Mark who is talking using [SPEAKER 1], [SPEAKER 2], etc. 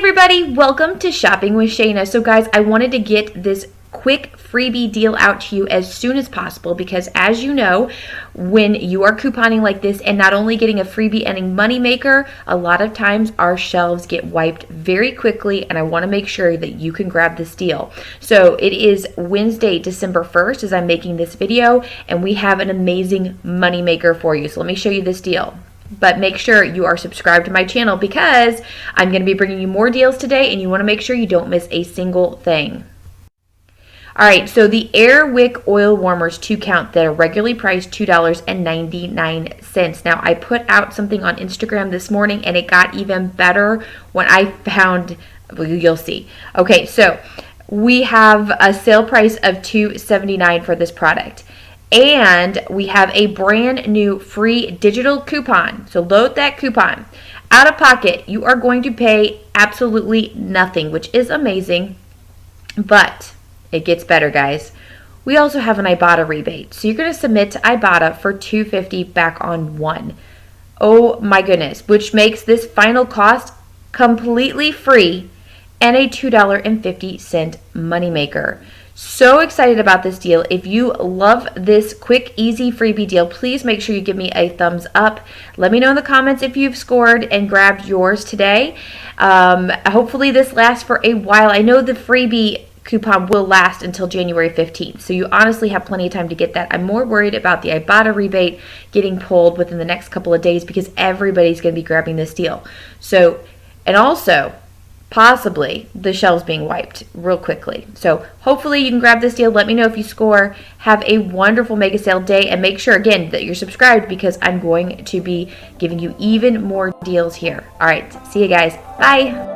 [SPEAKER 1] everybody, welcome to Shopping with Shana. So guys, I wanted to get this quick freebie deal out to you as soon as possible because as you know, when you are couponing like this and not only getting a freebie and a moneymaker, a lot of times our shelves get wiped very quickly and I want to make sure that you can grab this deal. So it is Wednesday, December 1st as I'm making this video and we have an amazing moneymaker for you. So let me show you this deal. But make sure you are subscribed to my channel because I'm going to be bringing you more deals today and you want to make sure you don't miss a single thing. Alright, so the Air Wick oil warmers 2 count that are regularly priced $2.99. Now I put out something on Instagram this morning and it got even better when I found, well, you'll see. Okay, so we have a sale price of $2.79 for this product. And we have a brand new free digital coupon. So load that coupon. Out of pocket, you are going to pay absolutely nothing, which is amazing. But it gets better, guys. We also have an Ibotta rebate. So you're going to submit to Ibotta for $2.50 back on one. Oh my goodness. Which makes this final cost completely free and a $2.50 moneymaker. So excited about this deal. If you love this quick, easy freebie deal, please make sure you give me a thumbs up. Let me know in the comments if you've scored and grabbed yours today. Hopefully this lasts for a while. I know the freebie coupon will last until January 15th, so you honestly have plenty of time to get that. I'm more worried about the Ibotta rebate getting pulled within the next couple of days because everybody's going to be grabbing this deal. So, and also, possibly the shelves being wiped real quickly. So hopefully you can grab this deal. Let me know if you score. Have a wonderful mega sale day and make sure again that you're subscribed because I'm going to be giving you even more deals here. All right, see you guys. Bye.